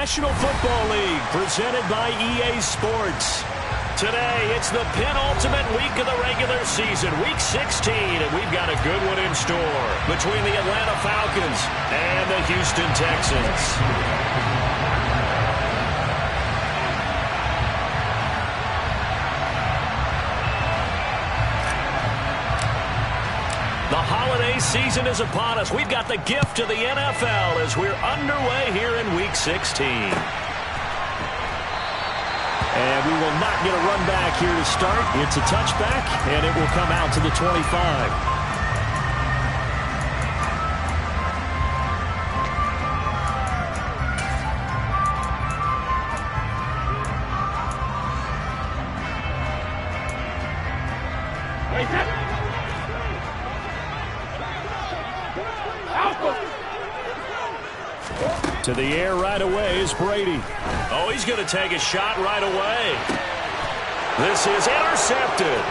National Football League, presented by EA Sports. Today, it's the penultimate week of the regular season, Week 16, and we've got a good one in store between the Atlanta Falcons and the Houston Texans. The holiday season is upon us. We've got the gift of the NFL as we're underway here in Week 16. And we will not get a run back here to start. It's a touchback, and it will come out to the 25. To the air right away is Brady. Oh, he's going to take a shot right away. This is intercepted.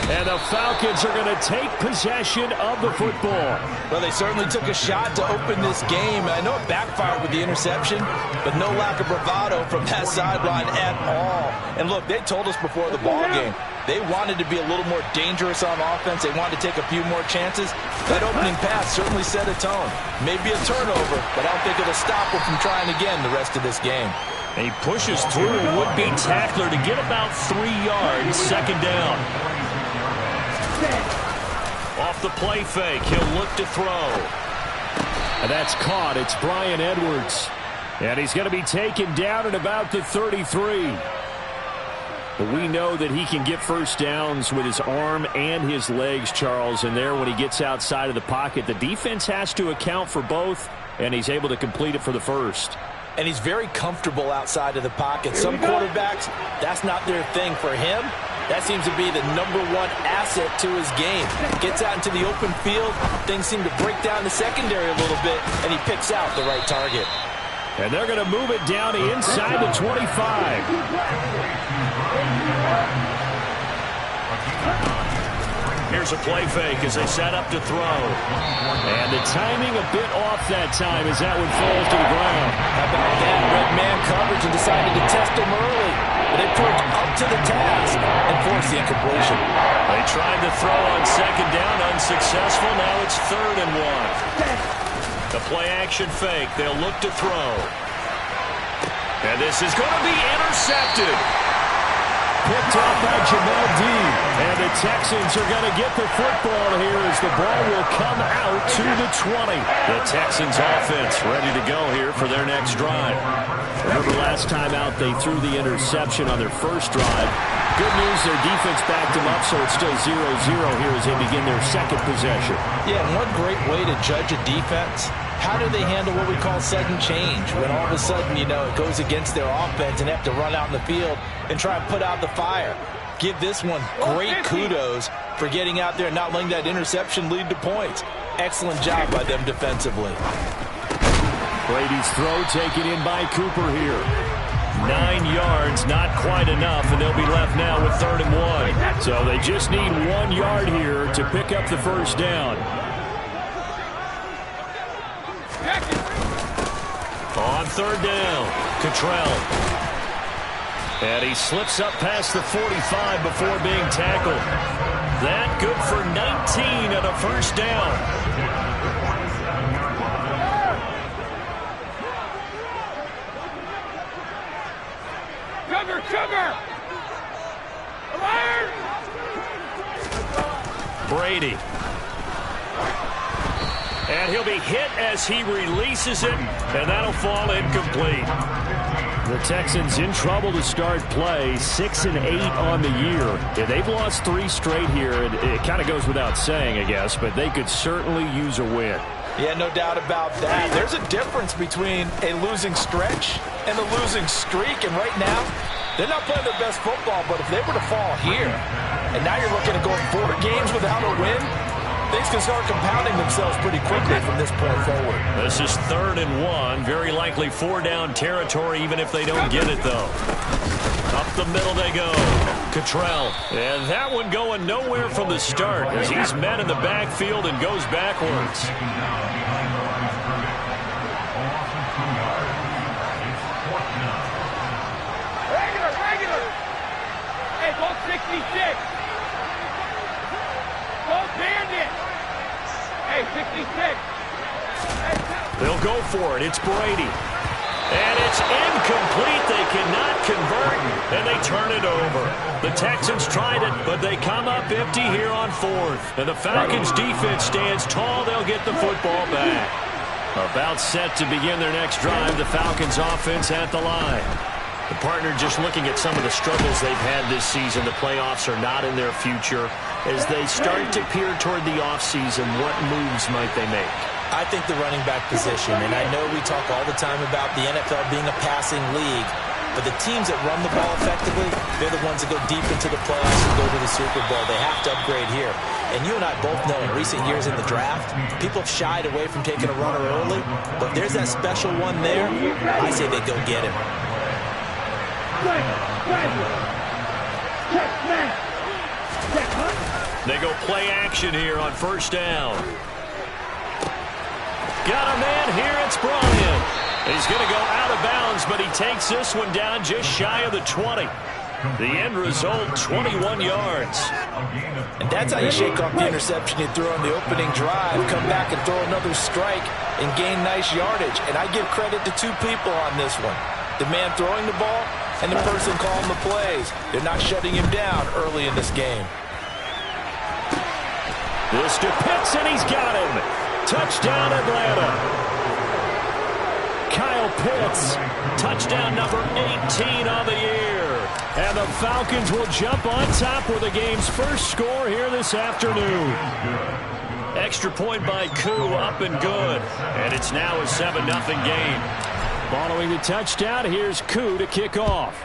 And the Falcons are going to take possession of the football. Well, they certainly took a shot to open this game. I know it backfired with the interception, but no lack of bravado from that sideline at all. And look, they told us before the ball game, they wanted to be a little more dangerous on offense. They wanted to take a few more chances. That opening pass certainly set a tone. Maybe a turnover, but I don't think it'll stop them from trying again the rest of this game. He pushes through a would-be tackler to get about 3 yards, second down. Off the play fake, he'll look to throw. And that's caught. It's Bryan Edwards. And he's going to be taken down at about the 33. But we know that he can get first downs with his arm and his legs, Charles. And there, when he gets outside of the pocket, the defense has to account for both, and he's able to complete it for the first. And he's very comfortable outside of the pocket. Some quarterbacks, that's not their thing. For him, that seems to be the #1 asset to his game. Gets out into the open field, things seem to break down the secondary a little bit, and he picks out the right target. And they're going to move it down inside the 25. Here's a play fake as they set up to throw. And the timing a bit off that time as that one falls to the ground. How about that? Red man coverage and decided to test him early. But they proved up to the task and forced the incompletion. They tried to throw on second down, unsuccessful. Now it's 3rd and 1. The play action fake. They'll look to throw. And this is going to be intercepted. Picked up by Jamel Dean. And the Texans are going to get the football here as the ball will come out to the 20. The Texans offense ready to go here for their next drive. Remember last time out they threw the interception on their first drive. Good news, their defense backed them up, so it's still 0-0 here as they begin their second possession. Yeah, and one great way to judge a defense, how do they handle what we call sudden change? When all of a sudden, you know, it goes against their offense and they have to run out in the field and try and put out the fire. Give this one great kudos for getting out there and not letting that interception lead to points. Excellent job by them defensively. Brady's throw taken in by Cooper here. 9 yards, not quite enough, and they'll be left now with 3rd and 1. So they just need 1 yard here to pick up the first down. On 3rd down, Cottrell. And he slips up past the 45 before being tackled. That good for 19 and a first down. Sugar! Brady. And he'll be hit as he releases it, and that'll fall incomplete. The Texans in trouble to start play, 6-8 on the year. Yeah, they've lost 3 straight here, and it kind of goes without saying, I guess, but they could certainly use a win. Yeah, no doubt about that. There's a difference between a losing stretch and a losing streak, and right now, they're not playing their best football, but if they were to fall here, and now you're looking at going 4 games without a win, things can start compounding themselves pretty quickly from this point forward. This is 3rd and 1. Very likely 4-down territory, even if they don't get it, though. Up the middle they go. Cottrell. And that one going nowhere from the start as he's met in the backfield and goes backwards. go for it. It's Brady. And it's incomplete. They cannot convert, and they turn it over. The Texans tried it, but they come up empty here on fourth. And the Falcons' defense stands tall. They'll get the football back. About set to begin their next drive, the Falcons' offense at the line. The partner just looking at some of the struggles they've had this season. The playoffs are not in their future. As they start to peer toward the offseason, what moves might they make? I think the running back position, and I know we talk all the time about the NFL being a passing league, but the teams that run the ball effectively, they're the ones that go deep into the playoffs and go to the Super Bowl. They have to upgrade here. And you and I both know in recent years in the draft, people have shied away from taking a runner early, but if there's that special one there, I say they go get him. They go play action here on first down. Got a man here, it's Bryant. He's going to go out of bounds, but he takes this one down just shy of the 20. The end result, 21 yards. And that's how you shake off the interception you threw on the opening drive, come back and throw another strike and gain nice yardage. And I give credit to two people on this one. The man throwing the ball and the person calling the plays. They're not shutting him down early in this game. This to Pitts, and he's got him. Touchdown, Atlanta. Kyle Pitts, touchdown number 18 of the year. And the Falcons will jump on top with the game's first score here this afternoon. Extra point by Koo, up and good. And it's now a 7-0 game. Following the touchdown, here's Koo to kick off.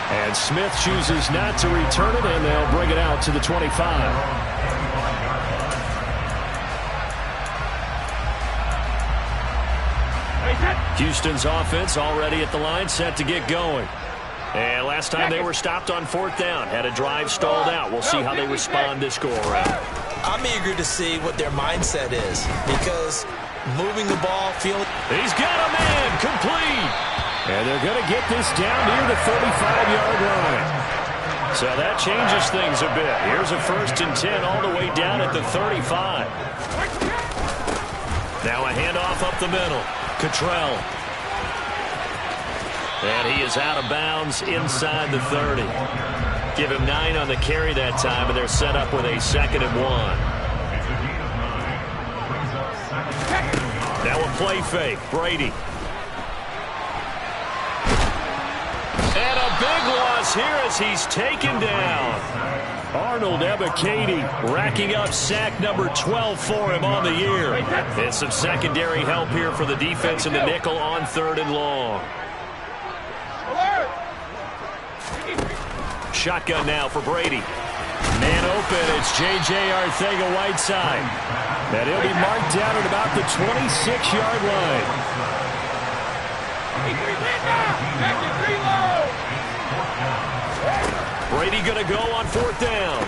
And Smith chooses not to return it, and they'll bring it out to the 25. Houston's offense already at the line, set to get going. And last time they were stopped on fourth down, had a drive stalled out. We'll see how they respond this go-around. I'm eager to see what their mindset is, because moving the ball, feeling... He's got a man, complete. And they're going to get this down near the 35-yard line. So that changes things a bit. Here's a 1st and 10 all the way down at the 35. Now a handoff up the middle. Cottrell. And he is out of bounds inside the 30. Give him 9 on the carry that time, and they're set up with a 2nd and 1. Now a play fake. Brady. And a big loss here as he's taken down. Arnold Ebiketie racking up sack number 12 for him on the year. And some secondary help here for the defense in the nickel on 3rd and long. Shotgun now for Brady. Man open, it's J.J. Arcega-Whiteside. And he'll be marked down at about the 26-yard line. Brady going to go on 4th down.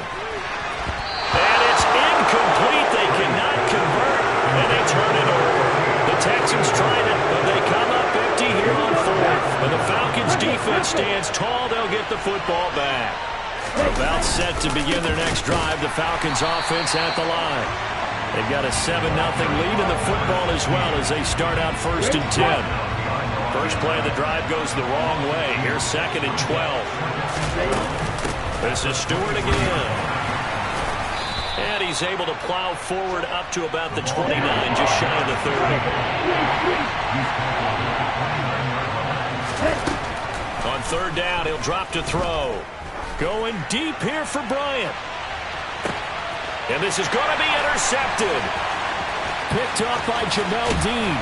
And it's incomplete. They cannot convert, and they turn it over. The Texans tried it, but they come up empty here on 4th. And the Falcons' defense stands tall. They'll get the football back. About set to begin their next drive. The Falcons' offense at the line. They've got a 7-0 lead in the football as well as they start out 1st and 10. First play of the drive goes the wrong way. Here's 2nd and 12. This is Stewart again. And he's able to plow forward up to about the 29, just shy of the 30. On 3rd down, he'll drop to throw. Going deep here for Bryant. And this is going to be intercepted. Picked off by Jamel Dean.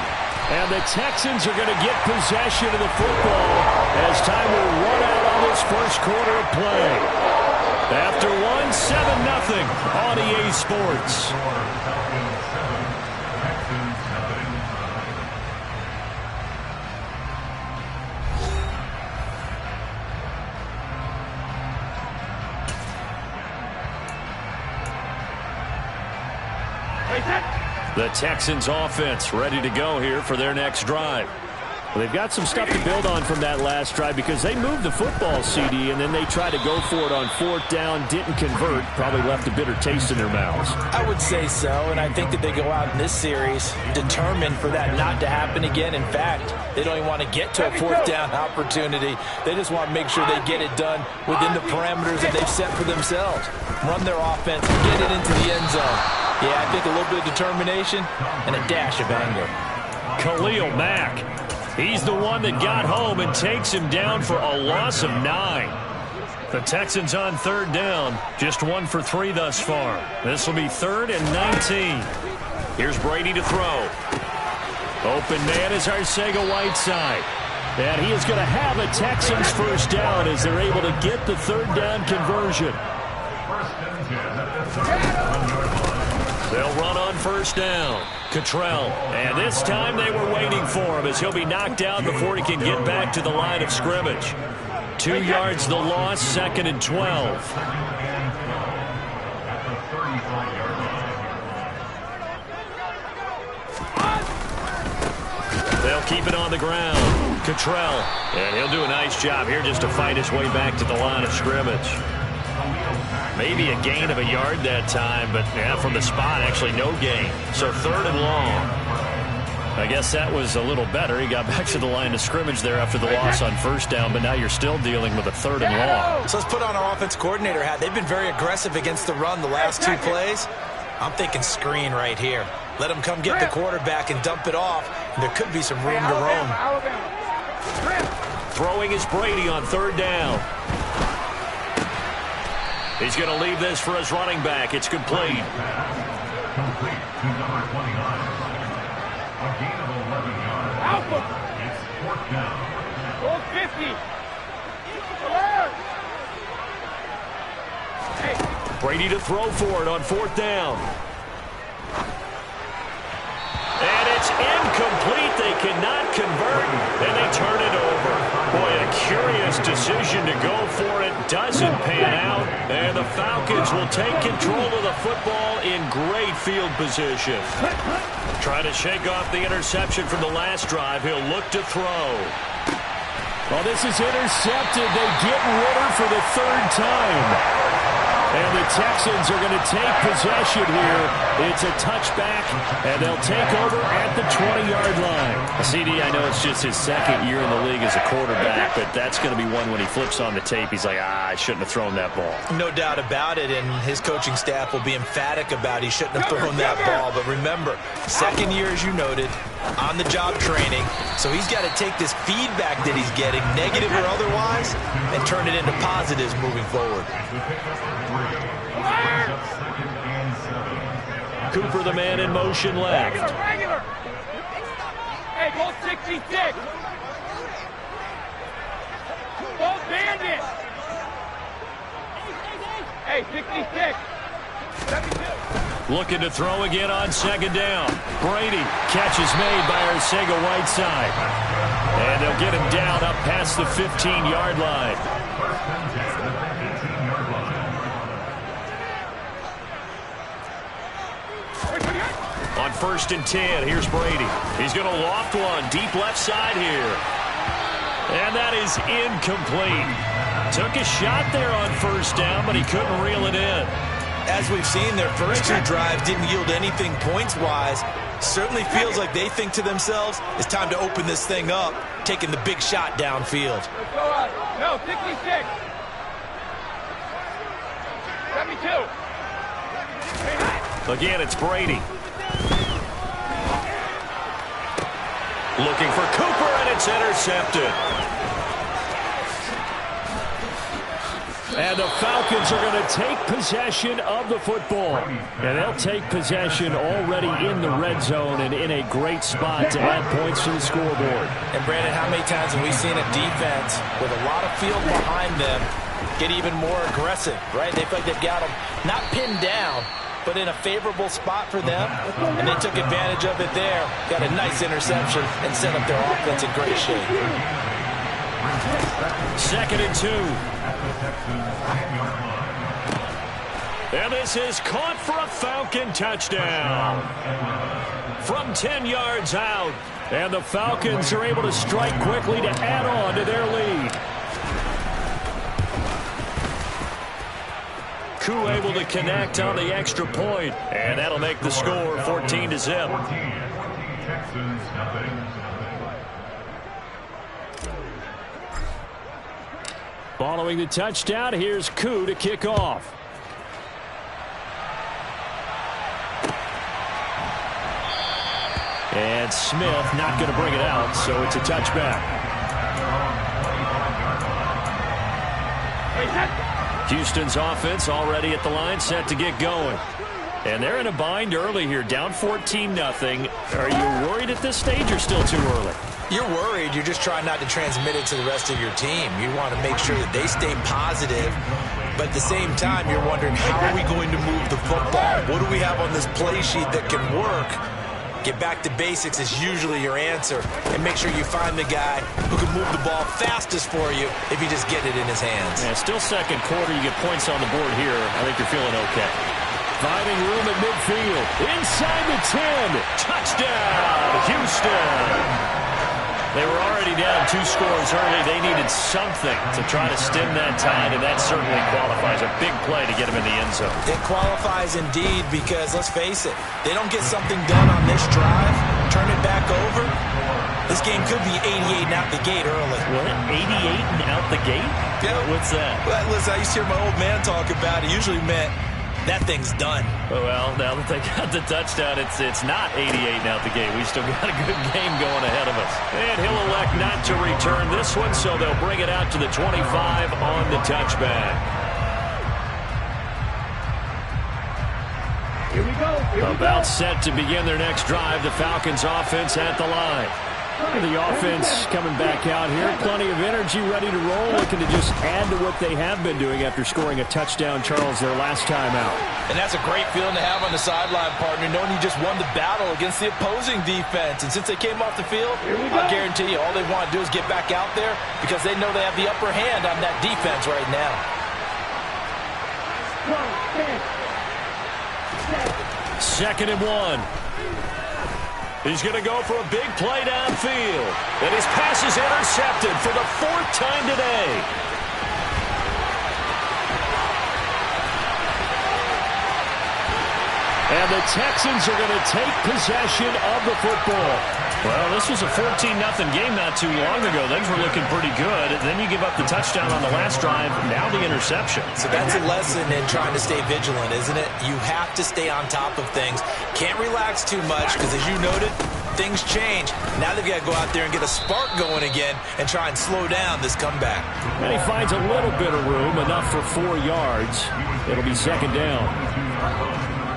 And the Texans are going to get possession of the football as time will run out on this first quarter of play. After 7-0 on EA Sports. The Texans offense ready to go here for their next drive. Well, they've got some stuff to build on from that last drive because they moved the football, CD, and then they tried to go for it on 4th down, didn't convert, probably left a bitter taste in their mouths. I would say so, and I think that they go out in this series determined for that not to happen again. In fact, they don't even want to get to a 4th down opportunity. They just want to make sure they get it done within the parameters that they've set for themselves. Run their offense, get it into the end zone. Yeah, I think a little bit of determination and a dash of anger. Khalil Mack. He's the one that got home and takes him down for a loss of 9. The Texans on 3rd down. Just 1 for 3 thus far. This will be 3rd and 19. Here's Brady to throw. Open man is Arcega-Whiteside. And he is going to have a Texans 1st down as they're able to get the 3rd down conversion. They'll run on 1st down. Cottrell. And this time they were waiting for him as he'll be knocked down before he can get back to the line of scrimmage. 2 yards the loss, 2nd and 12. They'll keep it on the ground. Cottrell. And he'll do a nice job here just to fight his way back to the line of scrimmage. Maybe a gain of a yard that time, but yeah, from the spot, actually no gain. So 3rd and long. I guess that was a little better. He got back to the line of scrimmage there after the loss on 1st down, but now you're still dealing with a 3rd and long. So let's put on our offense coordinator hat. They've been very aggressive against the run the last 2 plays. I'm thinking screen right here. Let him come get the quarterback and dump it off, and there could be some room to roam. Throwing is Brady on 3rd down. He's going to leave this for his running back. It's complete. Complete to number 29. A gain of 11 yards. It's 4th down. Goal 50. Brady to throw for it on 4th down. And it's incomplete. They cannot convert, and they turn it over. Boy, a curious decision to go for it. Doesn't pan out, and the Falcons will take control of the football in great field position. Trying to shake off the interception from the last drive. He'll look to throw. Well, this is intercepted. They get Ritter for the 3rd time. And the Texans are going to take possession here. It's a touchback, and they'll take over at the 20-yard line. CD, I know it's just his 2nd year in the league as a quarterback, but that's going to be one when he flips on the tape. He's like, I shouldn't have thrown that ball. No doubt about it, and his coaching staff will be emphatic about he shouldn't have thrown that ball. But remember, 2nd year, as you noted, on-the-job training. So he's got to take this feedback that he's getting, negative or otherwise, and turn it into positives moving forward. Cooper, the man in motion left. Regular. Hey, goal 66. Goal bandit. Hey, 66. 72. Looking to throw again on 2nd down. Brady, catch is made by Arcega-Whiteside. And they'll get him down up past the 15-yard line. On 1st and 10, here's Brady. He's going to loft one deep left side here. And that is incomplete. Took a shot there on 1st down, but he couldn't reel it in. As we've seen, their first 2 drives didn't yield anything points-wise. Certainly feels like they think to themselves, it's time to open this thing up, taking the big shot downfield. No, 66. 72. Again, it's Brady. Looking for Cooper, and it's intercepted. And the Falcons are going to take possession of the football. And they'll take possession already in the red zone and in a great spot to add points to the scoreboard. And, Brandon, how many times have we seen a defense with a lot of field behind them get even more aggressive, right? They feel like they've got them not pinned down, but in a favorable spot for them, and they took advantage of it there. Got a nice interception and set up their offense in great shape. 2nd and 2. And this is caught for a Falcon touchdown. From 10 yards out. And the Falcons are able to strike quickly to add on to their lead. Koo able to connect on the extra point. And that'll make the score 14-0. Texans, nothing. Following the touchdown, here's Koo to kick off. And Smith not going to bring it out, so it's a touchback. Houston's offense already at the line, set to get going. And they're in a bind early here, down 14-0. Are you worried at this stage or still too early? You're worried. You're just trying not to transmit it to the rest of your team. You want to make sure that they stay positive. But at the same time, you're wondering, how are we going to move the football? What do we have on this play sheet that can work? Get back to basics is usually your answer. And make sure you find the guy who can move the ball fastest for you if you just get it in his hands. Yeah, still second quarter. You get points on the board here. I think you're feeling okay. Finding room at midfield. Inside the 10. Touchdown, Houston. They were already down 2 scores early. They needed something to try to stem that tide, and that certainly qualifies. A big play to get them in the end zone. It qualifies indeed because, let's face it, they don't get something done on this drive, turn it back over, this game could be 88 and out the gate early. What? 88 and out the gate? Yeah. What's that? Well, listen, I used to hear my old man talk about it. Usually meant that thing's done. Well, now that they got the touchdown, it's not 88 and out the gate. We still got a good game going ahead of us. And he'll elect not to return this one, so they'll bring it out to the 25 on the touchback. Here we go. About set to begin their next drive. The Falcons offense at the line. The offense coming back out here. Plenty of energy, ready to roll. Looking to just add to what they have been doing after scoring a touchdown, Charles, their last time out. And that's a great feeling to have on the sideline, partner, knowing you just won the battle against the opposing defense. And since they came off the field, I guarantee you all they want to do is get back out there because they know they have the upper hand on that defense right now. Second and 1. He's going to go for a big play downfield. And his pass is intercepted for the 4th time today. And the Texans are going to take possession of the football. Well, this was a 14-0 game not too long ago. Things were looking pretty good. Then you give up the touchdown on the last drive. Now the interception. So that's a lesson in trying to stay vigilant, isn't it? You have to stay on top of things. Can't relax too much because, as you noted, things change. Now they've got to go out there and get a spark going again and try and slow down this comeback. And he finds a little bit of room, enough for 4 yards. It'll be second down.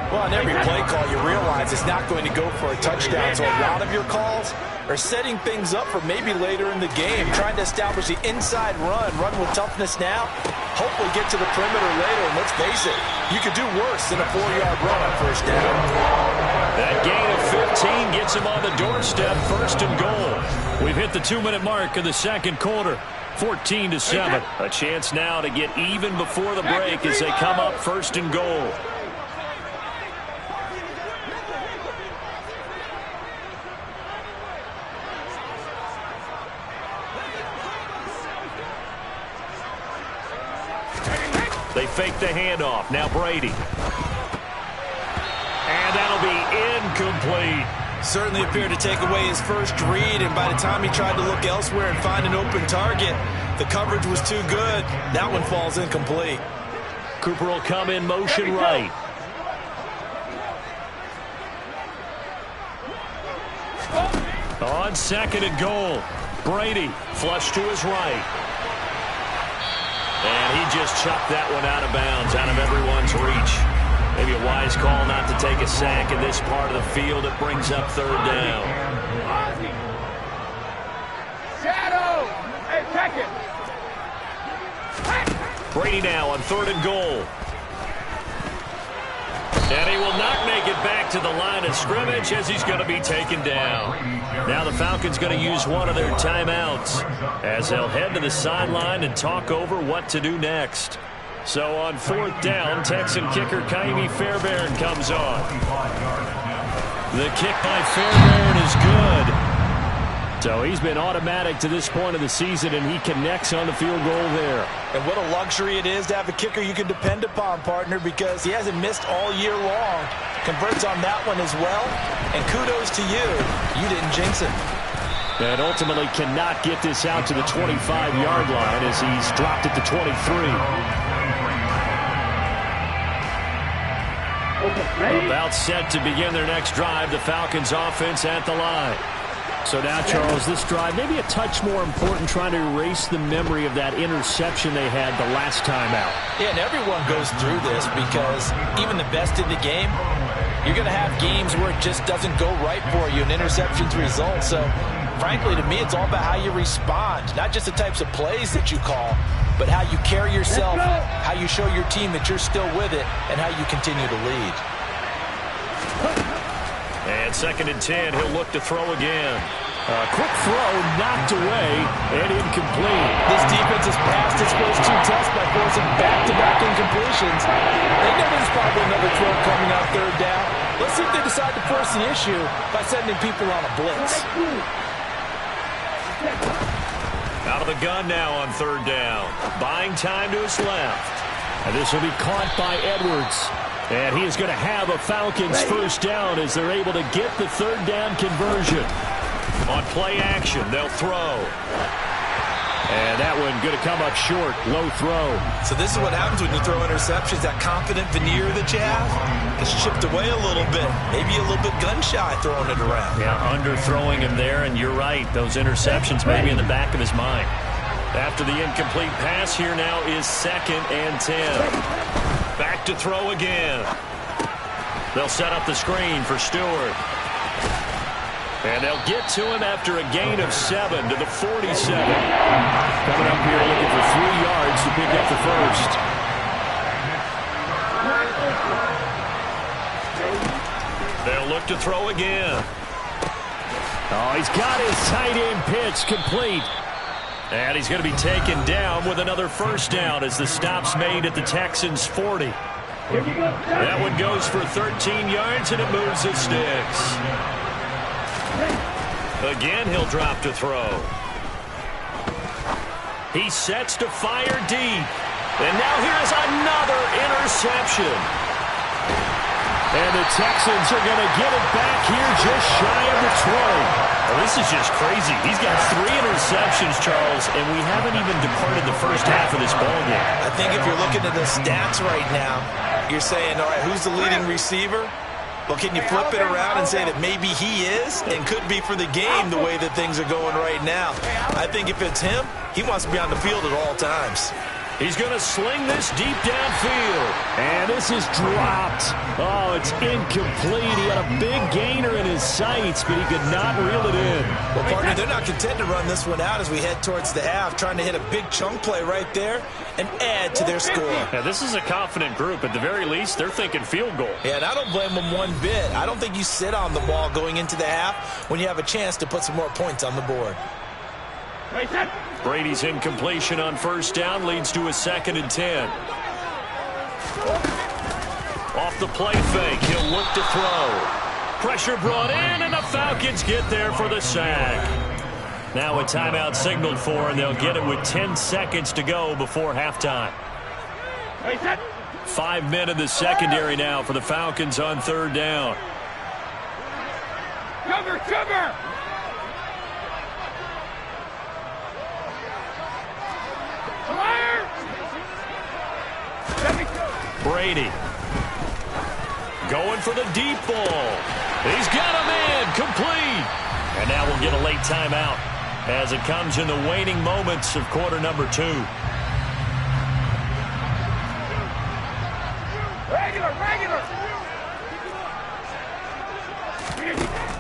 Well, on every play call, you realize it's not going to go for a touchdown. So a lot of your calls are setting things up for maybe later in the game, trying to establish the inside run with toughness now, hopefully get to the perimeter later. And let's face it, you could do worse than a 4-yard run on first down. That gain of 15 gets him on the doorstep, 1st and goal. We've hit the 2-minute mark of the second quarter. 14-7. A chance now to get even before the break as they come up 1st and goal. They fake the handoff. Now Brady. And that'll be incomplete. Certainly appeared to take away his first read, and by the time he tried to look elsewhere and find an open target, the coverage was too good. That one falls incomplete. Cooper will come in motion right. On 2nd and goal. Brady flush to his right. And he just chucked that one out of bounds, out of everyone's reach. Maybe a wise call not to take a sack in this part of the field. It brings up 3rd down. Shadow! Hey, check it! Brady now on 3rd and goal. And he will not make it back to the line of scrimmage as he's going to be taken down. Now the Falcons going to use one of their timeouts as they'll head to the sideline and talk over what to do next. So on 4th down, Texan kicker Ka'imi Fairbairn comes on. The kick by Fairbairn is good. So he's been automatic to this point of the season, and he connects on the field goal there. And what a luxury it is to have a kicker you can depend upon, partner, because he hasn't missed all year long. Converts on that one as well. And kudos to you. You didn't jinx him. And ultimately cannot get this out to the 25-yard line as he's dropped at the 23. About set to begin their next drive, the Falcons offense at the line. So now, Charles, this drive maybe a touch more important, trying to erase the memory of that interception they had the last time out. Yeah, and everyone goes through this because even the best in the game, you're going to have games where it just doesn't go right for you and interceptions result. So, frankly, to me, it's all about how you respond, not just the types of plays that you call, but how you carry yourself, how you show your team that you're still with it, and how you continue to lead. And 2nd and 10, he'll look to throw again. A quick throw knocked away and incomplete. This defense has passed its first 2 tests by forcing back-to-back incompletions. They know there's probably another throw coming on 3rd down. Let's see if they decide to force the issue by sending people on a blitz. Out of the gun now on 3rd down. Buying time to his left. And this will be caught by Edwards. And he is going to have a Falcons first down as they're able to get the 3rd down conversion. On play action, they'll throw. And that one going to come up short. Low throw. So this is what happens when you throw interceptions. That confident veneer that you have is chipped away a little bit. Maybe a little bit gun-shy throwing it around. Yeah, underthrowing him there, and you're right. Those interceptions may be in the back of his mind. After the incomplete pass, here now is 2nd and 10. Back to throw again. They'll set up the screen for Stewart. And they'll get to him after a gain of 7 to the 47. Coming up here looking for 3 yards to pick up the first. They'll look to throw again. Oh, he's got his tight end pitch complete. And he's going to be taken down with another first down as the stop's made at the Texans' 40. That one goes for 13 yards, and it moves the sticks. Again, he'll drop to throw. He sets to fire deep. And now here's another interception. And the Texans are going to get it back here just shy of the 20. Well, this is just crazy. He's got 3 interceptions, Charles, and we haven't even departed the first half of this ballgame. I think if you're looking at the stats right now, you're saying, all right, who's the leading receiver? Well, can you flip it around and say that maybe he is and could be for the game the way that things are going right now? I think if it's him, he wants to be on the field at all times. He's going to sling this deep downfield. And this is dropped. Oh, it's incomplete. He had a big gainer in his sights, but he could not reel it in. Well, partner, they're not content to run this one out as we head towards the half, trying to hit a big chunk play right there and add to their score. Yeah, this is a confident group. At the very least, they're thinking field goal. Yeah, and I don't blame them one bit. I don't think you sit on the ball going into the half when you have a chance to put some more points on the board. Brady's incompletion on first down leads to a 2nd and 10. Off the play fake, he'll look to throw. Pressure brought in, and the Falcons get there for the sack. Now a timeout signaled for, and they'll get it with 10 seconds to go before halftime. 5 men in the secondary now for the Falcons on 3rd down. Cover! Brady going for the deep ball. He's got a man complete. And now we'll get a late timeout as it comes in the waning moments of quarter number 2. Regular.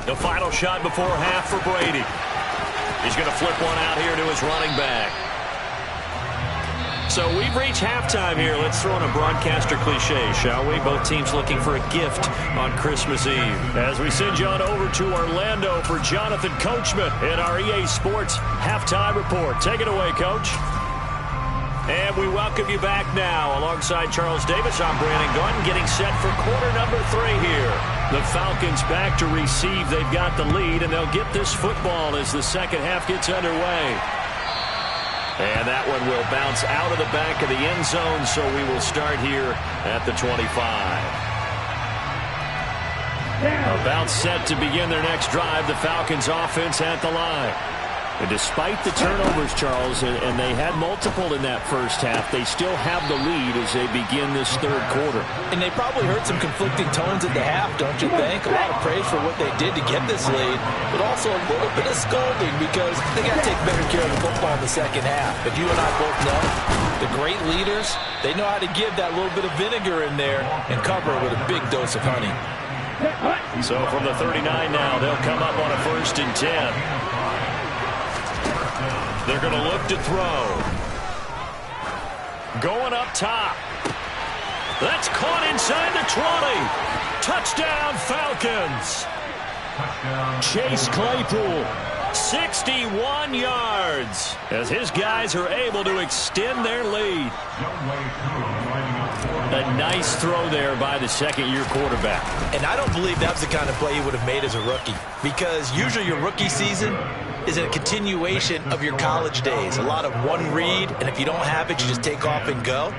The final shot before half for Brady. He's going to flip one out here to his running back. So we've reached halftime here. Let's throw in a broadcaster cliche, shall we? Both teams looking for a gift on Christmas Eve. As we send you on over to Orlando for Jonathan Coachman in our EA Sports Halftime Report. Take it away, Coach. And we welcome you back now. Alongside Charles Davis, I'm Brandon Gaudin, getting set for quarter number 3 here. The Falcons back to receive. They've got the lead, and they'll get this football as the second half gets underway. And that one will bounce out of the back of the end zone, so we will start here at the 25. About set to begin their next drive, the Falcons offense at the line. And despite the turnovers, Charles, and they had multiple in that first half, they still have the lead as they begin this third quarter. And they probably heard some conflicting tones at the half, don't you think? A lot of praise for what they did to get this lead, but also a little bit of scolding because they got to take better care of the football in the second half. But you and I both know the great leaders, they know how to give that little bit of vinegar in there and cover it with a big dose of honey. So from the 39 now, they'll come up on a 1st and 10. They're going to look to throw. Going up top. That's caught inside the 20. Touchdown, Falcons. Chase Claypool, 61 yards, as his guys are able to extend their lead. A nice throw there by the second-year quarterback. And I don't believe that was the kind of play he would have made as a rookie, because usually your rookie season is a continuation of your college days. A lot of one read, and if you don't have it, you just take off and go.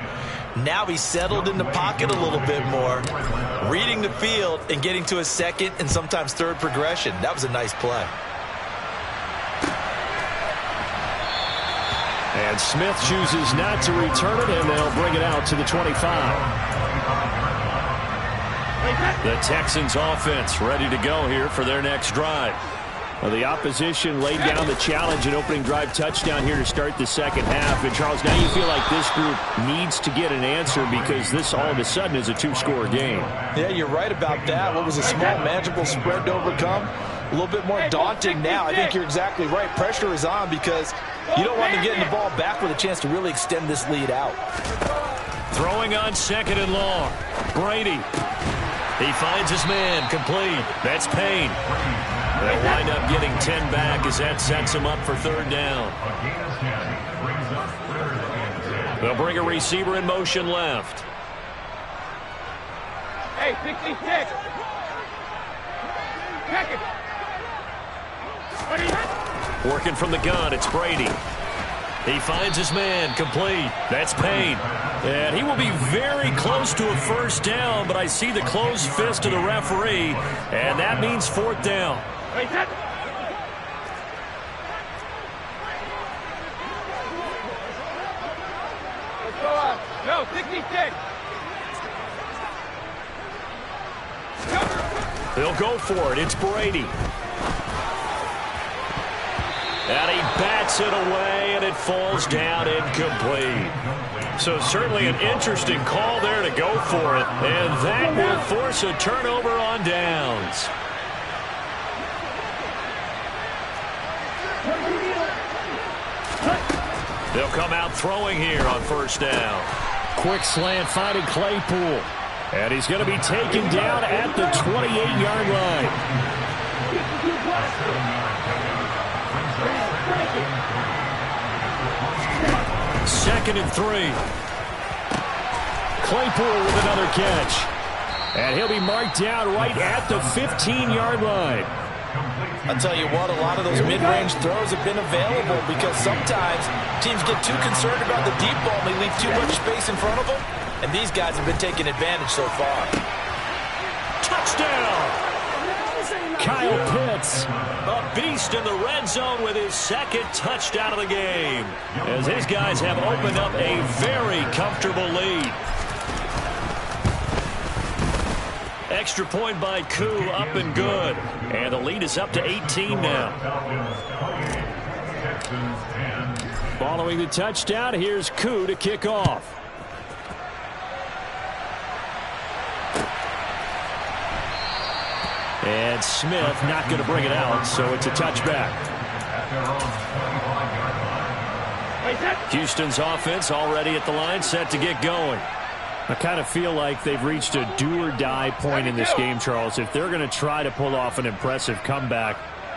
Now he's settled in the pocket a little bit more, reading the field and getting to his second and sometimes third progression. That was a nice play. And Smith chooses not to return it, and they'll bring it out to the 25. The Texans offense ready to go here for their next drive. Well, the opposition laid down the challenge and opening drive touchdown here to start the second half. And, Charles, now you feel like this group needs to get an answer because this all of a sudden is a 2-score game. Yeah, you're right about that. What was a small, manageable spread to overcome? A little bit more daunting now. I think you're exactly right. Pressure is on because you don't want to get the ball back with a chance to really extend this lead out. Throwing on 2nd and long. Brady. He finds his man. Complete. That's Payne. They'll wind up getting 10 back as that sets him up for 3rd down. They'll bring a receiver in motion left. Hey, 66. Check it. Working from the gun, it's Brady. He finds his man. Complete. That's Payne. And he will be very close to a 1st down, but I see the closed fist of the referee, and that means 4th down. Wait, that. Let's go up. No, 66. They'll go for it. It's Brady. And he bats it away, and it falls down incomplete. So certainly an interesting call there to go for it, and that will force a turnover on downs. They'll come out throwing here on 1st down. Quick slant finding Claypool. And he's going to be taken down at the 28-yard line. 2nd and 3. Claypool with another catch. And he'll be marked down right at the 15-yard line. I'll tell you what, a lot of those mid-range throws have been available because sometimes teams get too concerned about the deep ball and they leave too much space in front of them. And these guys have been taking advantage so far. Touchdown! Kyle Pitts, a beast in the red zone with his 2nd touchdown of the game, as his guys have opened up a very comfortable lead. Extra point by Koo, up and good. And the lead is up to 18 now. Following the touchdown, here's Koo to kick off. And Smith not going to bring it out, so it's a touchback. Houston's offense already at the line, set to get going. I kind of feel like they've reached a do-or-die point in this game, Charles. If they're going to try to pull off an impressive comeback,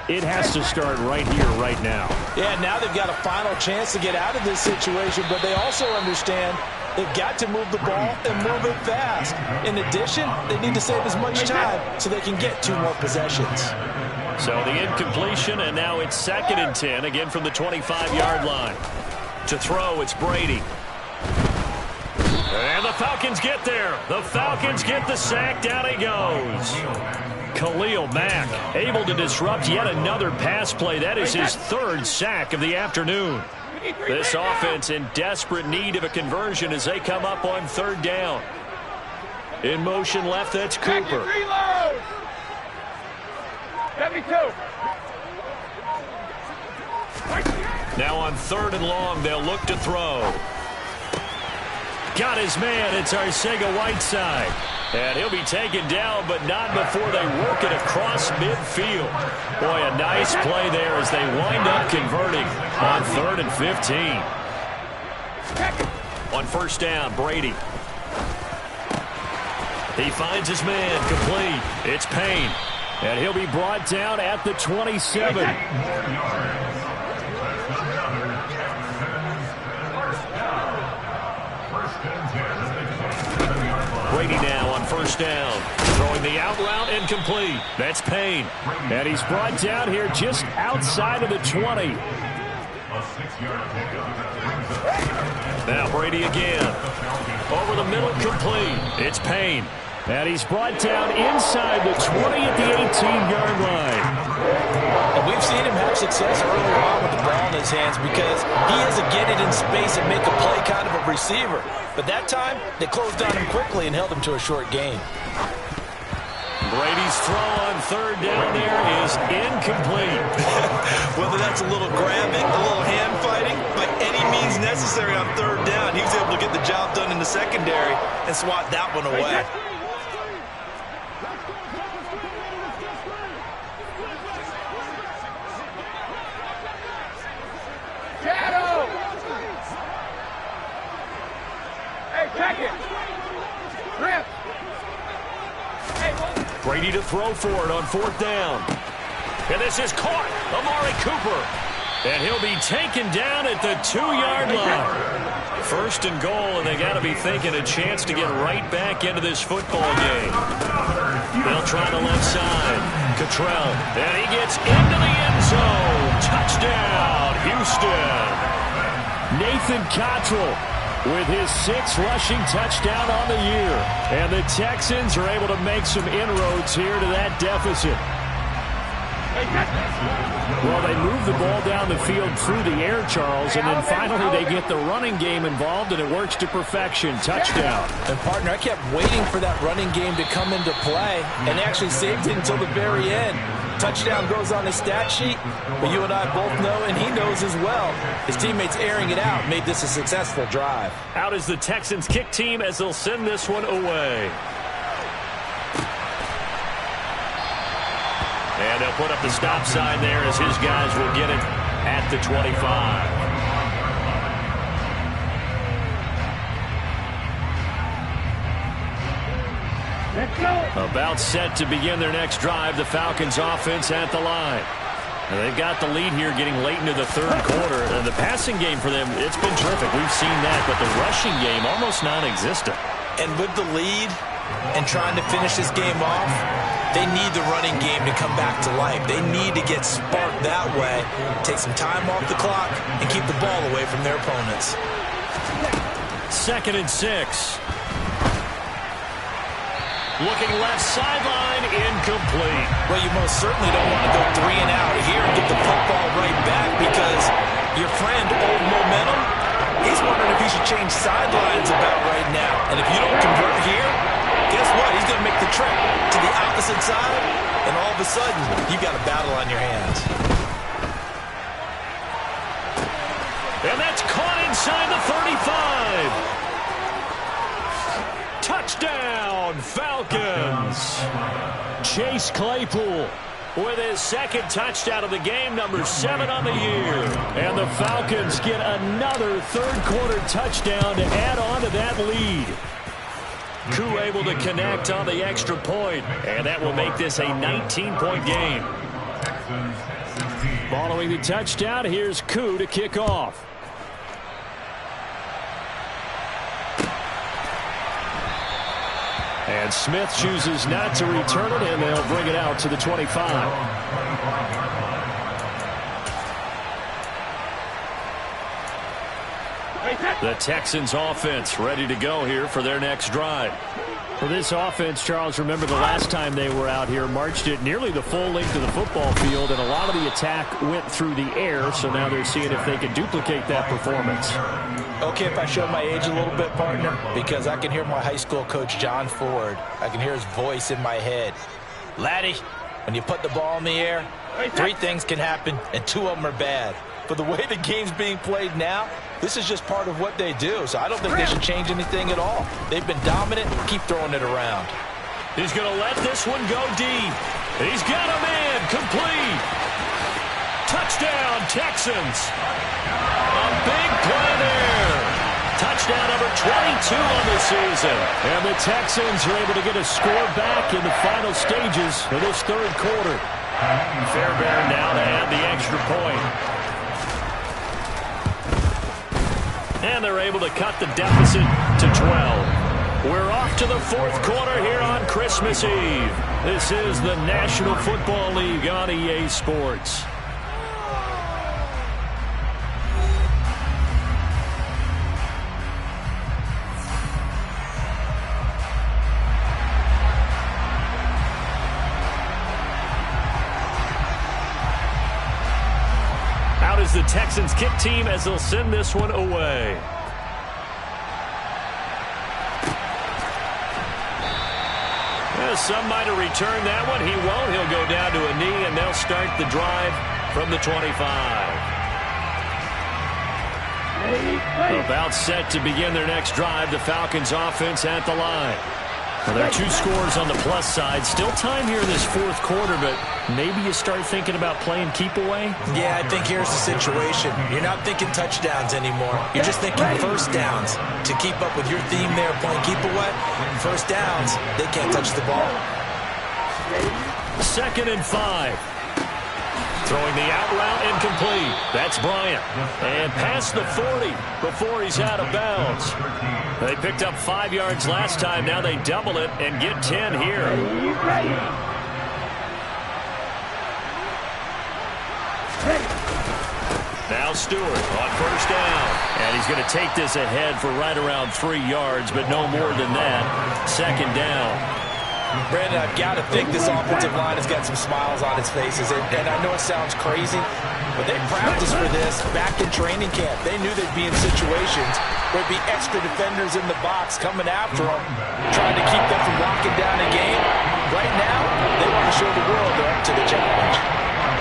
It has to start right here, right now. Yeah, now they've got a final chance to get out of this situation, but they also understand they've got to move the ball and move it fast. In addition, they need to save as much time so they can get 2 more possessions. So the incompletion, and now it's 2nd and 10, again from the 25-yard line. To throw, it's Brady. And the Falcons get there. The Falcons get the sack. Down he goes. Khalil Mack able to disrupt yet another pass play. That is his 3rd sack of the afternoon. This offense in desperate need of a conversion as they come up on 3rd down. In motion left, that's Cooper. 72. Now on 3rd and long, they'll look to throw. Got his man. It's Arcega-Whiteside. And he'll be taken down, but not before they work it across midfield. Boy, a nice play there as they wind up converting on 3rd and 15. On 1st down, Brady. He finds his man, complete. It's Payne. And he'll be brought down at the 27. Brady now on 1st down. Throwing the out route incomplete. That's Payne. And he's brought down here just outside of the 20. Now Brady again. Over the middle, complete. It's Payne. And he's brought down inside the 20 at the 18-yard line. And we've seen him have success earlier on with the ball in his hands because he has to get it in space and make a play kind of a receiver. But that time, they closed on him quickly and held him to a short gain. Brady's throw on 3rd down there is incomplete. Whether that's a little grabbing, a little hand fighting, by any means necessary on 3rd down, he was able to get the job done in the secondary and swat that one away. Brady to throw for it on 4th down. And this is caught. Amari Cooper. And he'll be taken down at the 2-yard line. 1st and goal, and they got to be thinking a chance to get right back into this football game. They'll try the left side. Cottrell. And he gets into the end zone. Touchdown, Houston. Nathan Cottrell with his 6th rushing touchdown on the year. And the Texans are able to make some inroads here to that deficit. Well, they move the ball down the field through the air, Charles, and then finally they get the running game involved, and it works to perfection. Touchdown. And, partner, I kept waiting for that running game to come into play, and they actually saved it until the very end. Touchdown goes on his stat sheet, but you and I both know, and he knows as well, his teammates airing it out made this a successful drive. Out is the Texans kick team as they'll send this one away. And they'll put up the stop sign there as his guys will get it at the 25. About set to begin their next drive, the Falcons offense at the line. And they've got the lead here getting late into the 3rd quarter. And the passing game for them, it's been terrific. We've seen that, but the rushing game almost non-existent. And with the lead and trying to finish this game off, they need the running game to come back to life. They need to get sparked that way, take some time off the clock, and keep the ball away from their opponents. 2nd and 6. Looking left sideline, incomplete. Well, you most certainly don't want to go 3 and out here and get the football right back because your friend, Old Momentum, he's wondering if he should change sidelines about right now. And if you don't convert here, guess what? He's going to make the trip to the opposite side, and all of a sudden, you've got a battle on your hands. And that's caught inside the 35. Touchdown, Falcons. Chase Claypool with his 2nd touchdown of the game, number 7 on the year. And the Falcons get another 3rd quarter touchdown to add on to that lead. Koo able to connect on the extra point, and that will make this a 19-point game. Texans 16. Following the touchdown, here's Koo to kick off. And Smith chooses not to return it, and they'll bring it out to the 25. The Texans offense ready to go here for their next drive. For this offense, Charles, remember the last time they were out here, marched it nearly the full length of the football field, and a lot of the attack went through the air, so now they're seeing if they can duplicate that performance. Okay, if I show my age a little bit, partner, because I can hear my high school coach, John Ford. I can hear his voice in my head. Laddie, when you put the ball in the air, 3 things can happen, and 2 of them are bad. For the way the game's being played now, this is just part of what they do, so I don't think they should change anything at all. They've been dominant. Keep throwing it around. He's going to let this one go deep. He's got a man complete. Touchdown, Texans. A big play there. Touchdown number 22 on the season. And the Texans are able to get a score back in the final stages of this third quarter. Fairbairn now to add the extra point. And they're able to cut the deficit to 12. We're off to the fourth quarter here on Christmas Eve. This is the National Football League on EA Sports. Out is the Texans kick team as they'll send this one away. Well, some might have returned that one. He won't. He'll go down to a knee, and they'll start the drive from the 25. About set to begin their next drive. The Falcons offense at the line. Well, there are 2 scores on the plus side. Still time here in this fourth quarter, but maybe you start thinking about playing keep away? Yeah, I think here's the situation. You're not thinking touchdowns anymore. You're just thinking first downs. To keep up with your theme there, playing keep away, first downs, they can't touch the ball. 2nd and 5. Throwing the out route incomplete. That's Bryant. And past the 40 before he's out of bounds. They picked up 5 yards last time. Now they double it and get 10 here. Now Stewart on first down. And he's going to take this ahead for right around 3 yards, but no more than that. 2nd down. Brandon, I've got to think this offensive line has got some smiles on its faces. And I know it sounds crazy, but they practiced for this back in training camp. They knew they'd be in situations where there'd be extra defenders in the box coming after them, trying to keep them from locking down a game. Right now, they want to show the world they're up to the challenge.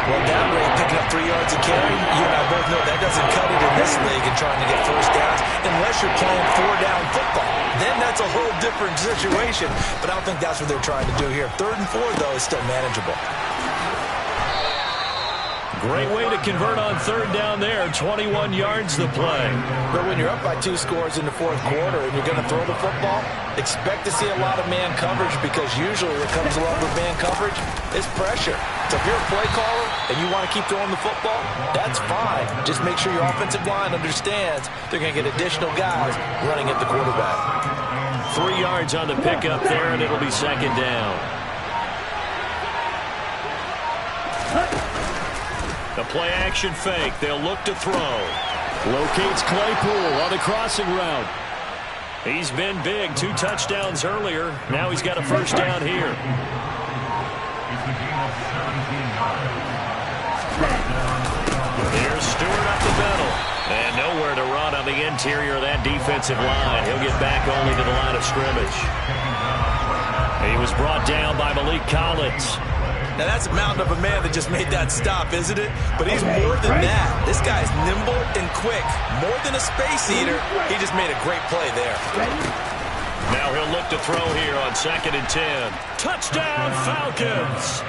Well, that rate, picking up 3 yards a carry, you and I both know that doesn't cut it in this league and trying to get first downs unless you're playing 4-down football. Then that's a whole different situation. But I don't think that's what they're trying to do here. 3rd and 4, though, is still manageable. Great way to convert on 3rd down there. 21 yards the play. But when you're up by 2 scores in the 4th quarter and you're going to throw the football, expect to see a lot of man coverage, because usually what comes along with man coverage is pressure. So if you're a play caller and you want to keep throwing the football, that's fine. Just make sure your offensive line understands they're going to get additional guys running at the quarterback. 3 yards on the pickup there, and it'll be 2nd down. The play-action fake. They'll look to throw. Locates Claypool on the crossing route. He's been big. 2 touchdowns earlier. Now he's got a first down here. Here's Stewart up the middle. And nowhere to run on the interior of that defensive line. He'll get back only to the line of scrimmage. He was brought down by Malik Collins. Now, that's a mountain of a man that just made that stop, isn't it? But he's more than that. This guy's nimble and quick. More than a space eater, he just made a great play there. Now he'll look to throw here on 2nd and 10. Touchdown, Falcons!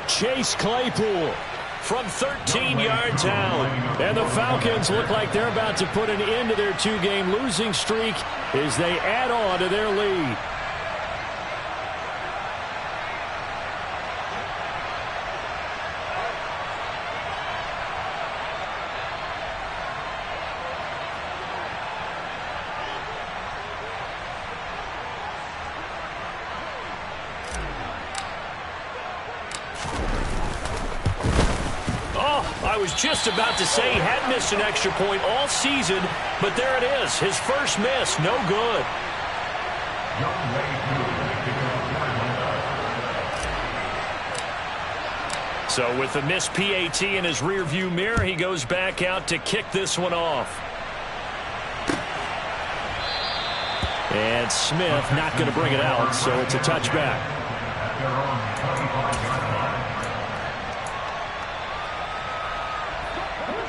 Chase Claypool from 13 yards out. And the Falcons look like they're about to put an end to their 2-game losing streak as they add on to their lead. I was just about to say he had missed an extra point all season, but there it is. His first miss, no good. So with the missed PAT in his rearview mirror, he goes back out to kick this one off. And Smith not going to bring it out, so it's a touchback.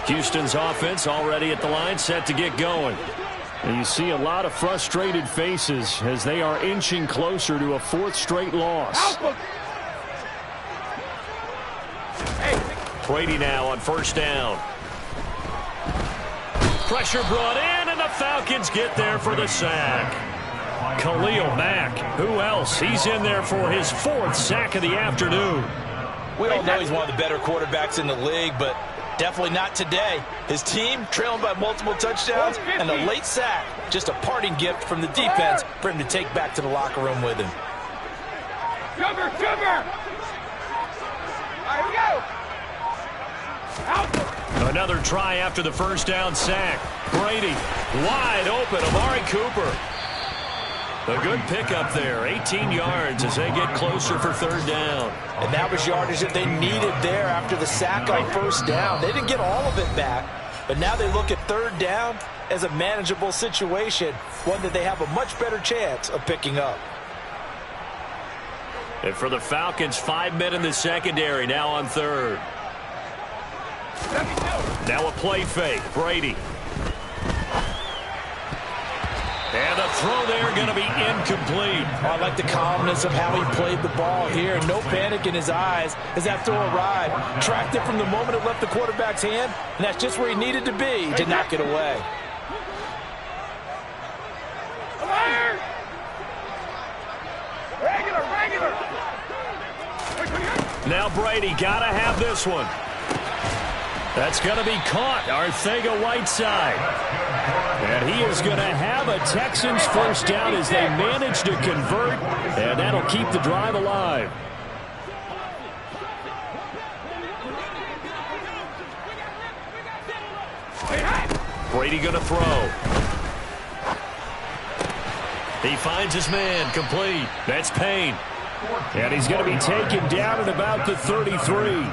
Houston's offense already at the line, set to get going. And you see a lot of frustrated faces as they are inching closer to a fourth straight loss. Brady now on first down. Pressure brought in, and the Falcons get there for the sack. Khalil Mack, who else? He's in there for his fourth sack of the afternoon. We all know he's one of the better quarterbacks in the league, but definitely not today. His team trailing by multiple touchdowns and a late sack. Just a parting gift from the defense for him to take back to the locker room with him. Cover! All right, here we go! Out! Another try after the first down sack. Brady wide open. Amari Cooper. A good pickup there. 18 yards as they get closer for third down. And that was yardage that they needed there after the sack on first down. They didn't get all of it back, but now they look at third down as a manageable situation, one that they have a much better chance of picking up. And for the Falcons, 5 men in the secondary now on third. Now a play fake. Brady. And the throw there going to be incomplete. Oh, I like the calmness of how he played the ball here. No panic in his eyes as that throw arrived. Tracked it from the moment it left the quarterback's hand, and that's just where he needed to be to knock it away. Now Brady got to have this one. That's going to be caught. Arcega-Whiteside. And he is going to have a Texans first down as they manage to convert. And that'll keep the drive alive. Brady going to throw. He finds his man complete. That's Payne. And he's going to be taken down at about the 33.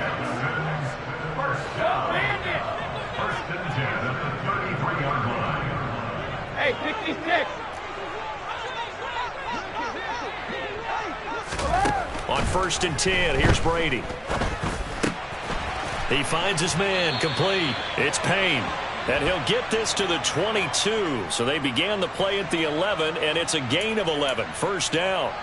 Hey, 66. On first and 10, here's Brady. He finds his man complete. It's Payne. And he'll get this to the 22. So they began the play at the 11, and it's a gain of 11. First down.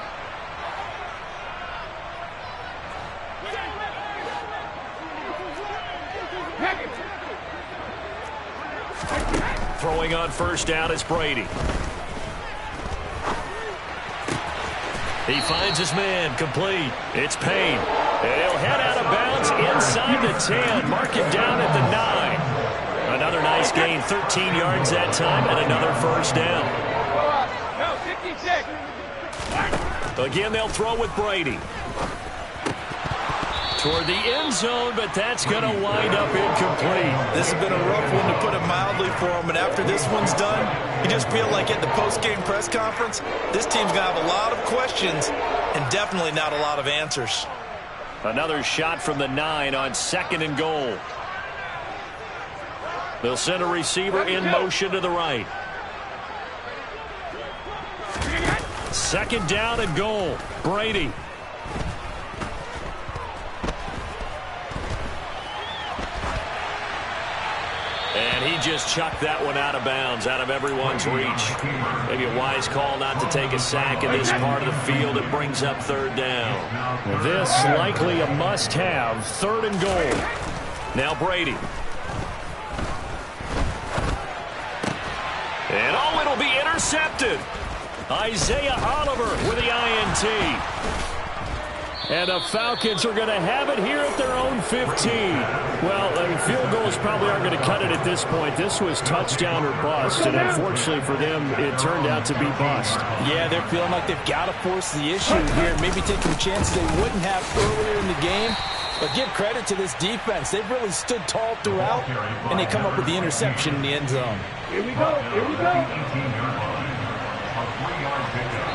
Throwing on first down is Brady. He finds his man complete. It's Payne. And he'll head out of bounds inside the 10. Mark him down at the 9. Another nice gain, 13 yards that time, and another first down. No, 66. Again, they'll throw with Brady. Toward the end zone, but that's going to wind up incomplete. This has been a rough one, to put it mildly, for him. And after this one's done, you just feel like at the post-game press conference, this team's going to have a lot of questions and definitely not a lot of answers. Another shot from the 9 on second and goal. They'll send a receiver in motion to the right. Second down and goal. Brady. And he just chucked that one out of bounds, out of everyone's reach. Maybe a wise call not to take a sack in this part of the field. It brings up third down. This likely a must-have. Third and goal. Now Brady. And oh, it'll be intercepted. Isaiah Oliver with the INT. And the Falcons are going to have it here at their own 15. Well, I mean, field goals probably aren't going to cut it at this point. This was touchdown or bust, and unfortunately for them, it turned out to be bust. Yeah, they're feeling like they've got to force the issue here, maybe taking chances they wouldn't have earlier in the game. But give credit to this defense. They've really stood tall throughout, and they come up with the interception in the end zone. Here we go. Here we go. 18-yard line. A 3-yard pickup.